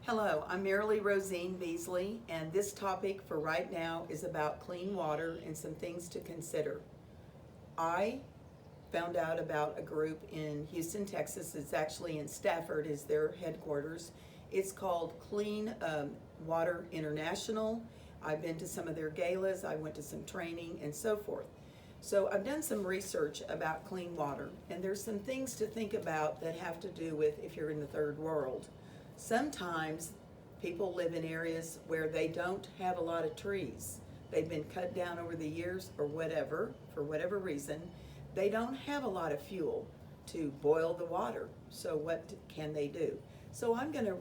Hello, I'm Marilee Rosine Beasley, and this topic for right now is about clean water and some things to consider. I found out about a group in Houston, Texas. It's actually in Stafford is their headquarters. It's called Clean Water International. I've been to some of their galas, I went to some training and so forth. So I've done some research about clean water, and there's some things to think about that have to do with if you're in the third world. Sometimes people live in areas where they don't have a lot of trees. They've been cut down over the years or whatever, for whatever reason. They don't have a lot of fuel to boil the water. So what can they do? So I'm going to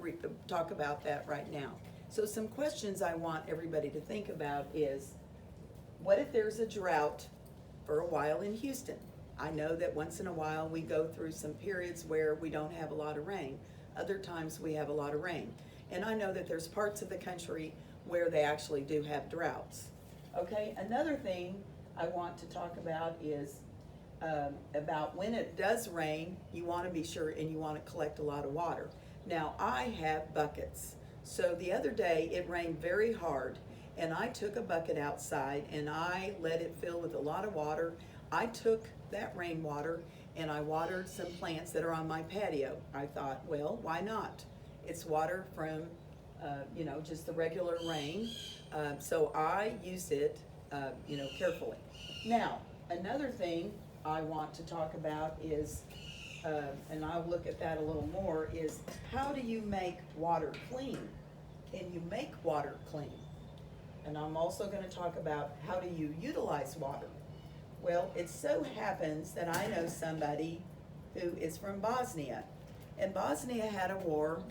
talk about that right now. So some questions I want everybody to think about is, what if there's a drought for a while in Houston? I know that once in a while we go through some periods where we don't have a lot of rain. Other times we have a lot of rain. And I know that there's parts of the country where they actually do have droughts. Okay, another thing I want to talk about is about when it does rain, you want to be sure and you want to collect a lot of water. Now, I have buckets. So the other day it rained very hard, and I took a bucket outside and I let it fill with a lot of water. I took that rainwater and I watered some plants that are on my patio. I thought, well, why not? It's water from, just the regular rain. So I use it, carefully. Now, another thing I want to talk about is, and I'll look at that a little more, is how do you make water clean? Can you make water clean? And I'm also going to talk about how do you utilize water. Well, it so happens that I know somebody who is from Bosnia. And Bosnia had a war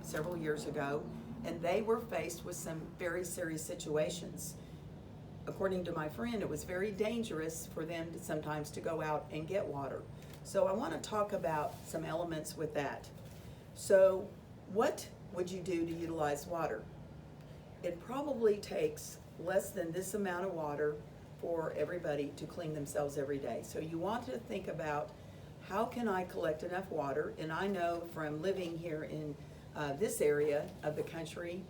several years ago, and they were faced with some very serious situations. According to my friend, it was very dangerous for them sometimes to go out and get water. So I want to talk about some elements with that. So what would you do to utilize water? It probably takes less than this amount of water for everybody to clean themselves every day. So you want to think about, how can I collect enough water? And I know from living here in this area of the country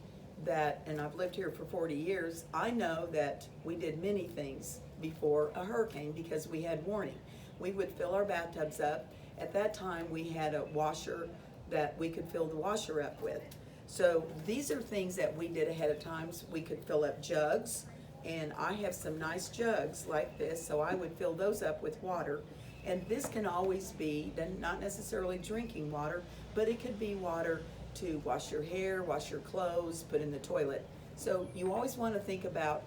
that, and I've lived here for 40 years, I know that we did many things before a hurricane because we had warning. We would fill our bathtubs up. At that time, we had a washer that we could fill the washer up with. So these are things that we did ahead of time. We could fill up jugs, and I have some nice jugs like this, so I would fill those up with water. And this can always be, not necessarily drinking water, but it could be water to wash your hair, wash your clothes, put in the toilet. So you always want to think about,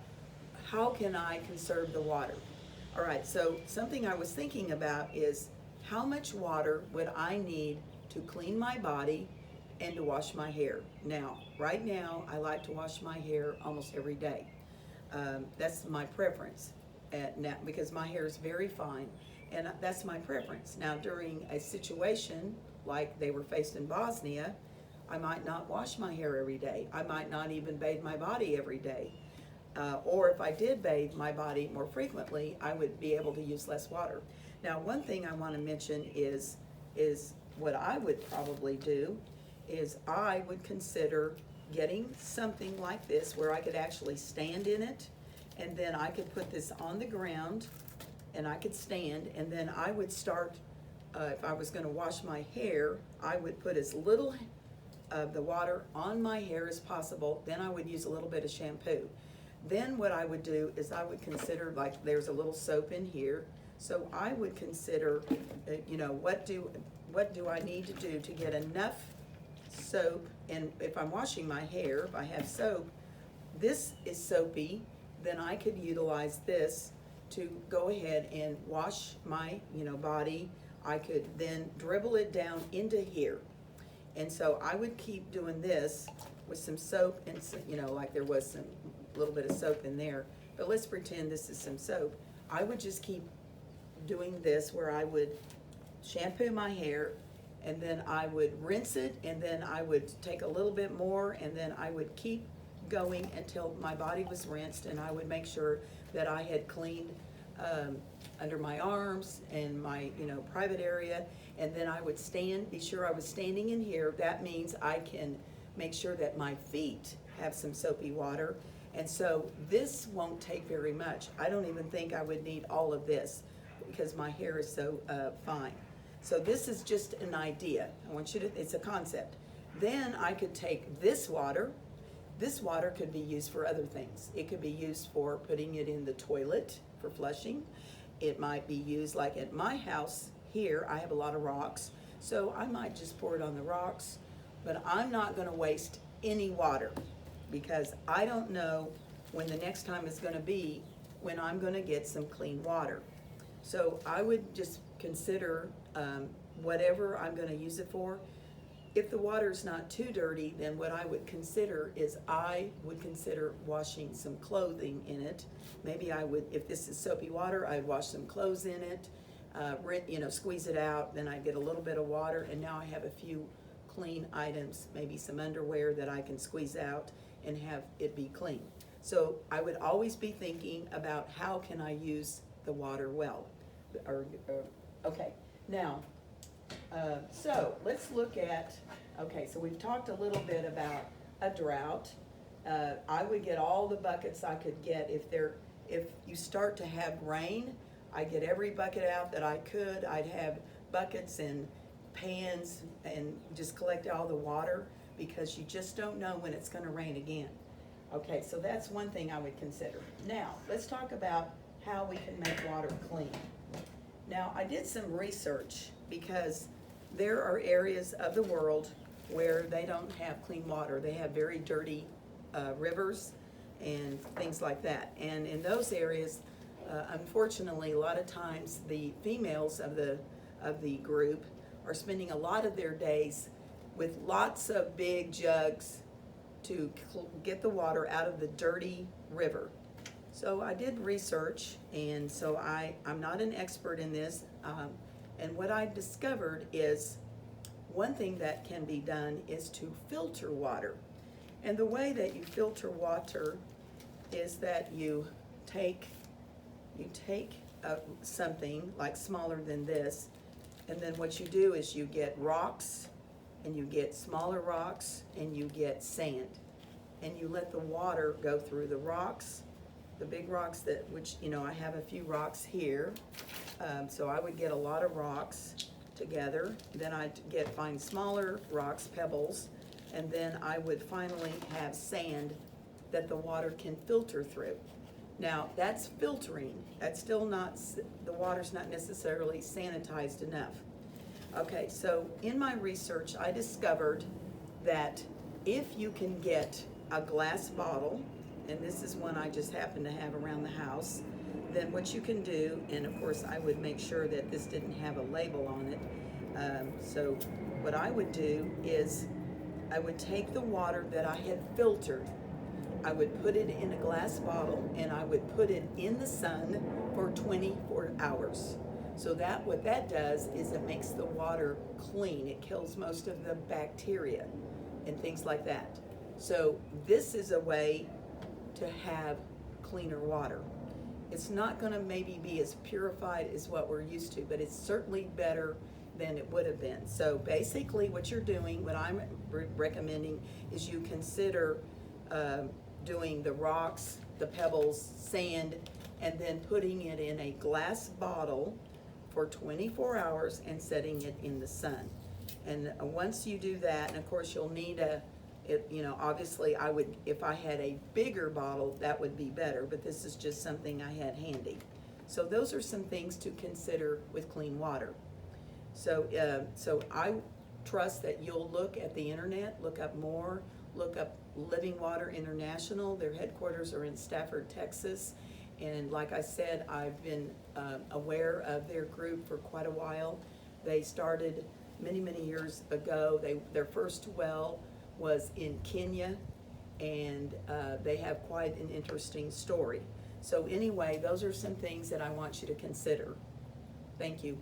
how can I conserve the water? All right, so something I was thinking about is, how much water would I need to clean my body and to wash my hair? Now, right now, I like to wash my hair almost every day. That's my preference now, because my hair is very fine, and that's my preference. Now, during a situation like they were faced in Bosnia, I might not wash my hair every day. I might not even bathe my body every day. Or if I did bathe my body more frequently, I would be able to use less water. Now, one thing I want to mention is what I would probably do is I would consider getting something like this where I could actually stand in it, and then I could put this on the ground and I could stand, and then I would start, if I was going to wash my hair, I would put as little of the water on my hair as possible. Then I would use a little bit of shampoo. Then what I would do is I would consider, like, there's a little soap in here, so I would consider, what do I need to do to get enough soap? And if I'm washing my hair, if I have soap, this is soapy, then I could utilize this to go ahead and wash my body. I could then dribble it down into here. And so I would keep doing this with some soap and like there was some little bit of soap in there, but let's pretend this is some soap. I would just keep doing this where I would shampoo my hair, and then I would rinse it, and then I would take a little bit more, and then I would keep going until my body was rinsed, and I would make sure that I had cleaned under my arms and my private area, and then I would stand, be sure I was standing in here. That means I can make sure that my feet have some soapy water. And so this won't take very much. I don't even think I would need all of this because my hair is so fine. So this is just an idea. I want you to, it's a concept. Then I could take this water. This water could be used for other things. It could be used for putting it in the toilet for flushing. It might be used, like at my house here, I have a lot of rocks, so I might just pour it on the rocks, but I'm not gonna waste any water because I don't know when the next time is gonna be when I'm gonna get some clean water. So I would just consider whatever I'm gonna use it for. If the water's not too dirty, then what I would consider is I would consider washing some clothing in it. Maybe I would, if this is soapy water, I'd wash some clothes in it, squeeze it out, then I get a little bit of water, and now I have a few clean items, maybe some underwear that I can squeeze out and have it be clean. So I would always be thinking about how can I use the water well. Okay, now, so let's look at, okay, so we've talked a little bit about a drought. I would get all the buckets I could get if you start to have rain. I'd get every bucket out that I could. I'd have buckets and pans and just collect all the water because you just don't know when it's gonna rain again. Okay, so that's one thing I would consider. Now, let's talk about how we can make water clean. Now, I did some research because there are areas of the world where they don't have clean water. They have very dirty rivers and things like that. And in those areas, unfortunately, a lot of times the females of the group are spending a lot of their days with lots of big jugs to get the water out of the dirty river. So I did research, and so I'm not an expert in this, and what I discovered is one thing that can be done is to filter water. And the way that you filter water is that you take something like smaller than this, and then what you do is you get rocks, and you get smaller rocks, and you get sand, and you let the water go through the rocks, the big rocks I have a few rocks here, so I would get a lot of rocks together. Then I'd find smaller rocks, pebbles, and then I would finally have sand that the water can filter through. Now, that's filtering. That's still not, the water's not necessarily sanitized enough. Okay, so in my research, I discovered that if you can get a glass bottle, and this is one I just happen to have around the house, then what you can do, and of course I would make sure that this didn't have a label on it, so what I would do is I would take the water that I had filtered, I would put it in a glass bottle, and I would put it in the sun for 24 hours. So what that does is it makes the water clean. It kills most of the bacteria and things like that. So this is a way to have cleaner water. It's not gonna maybe be as purified as what we're used to, but it's certainly better than it would have been. So basically what you're doing, what I'm recommending is you consider doing the rocks, the pebbles, sand, and then putting it in a glass bottle for 24 hours and setting it in the sun. And once you do that, and of course you'll need obviously if I had a bigger bottle, that would be better, but this is just something I had handy. So those are some things to consider with clean water. So I trust that you'll look at the internet, look up Living Water International. Their headquarters are in Stafford, Texas. And like I said, I've been aware of their group for quite a while. They started many, many years ago. Their first well was in Kenya, and they have quite an interesting story. So anyway, those are some things that I want you to consider. Thank you.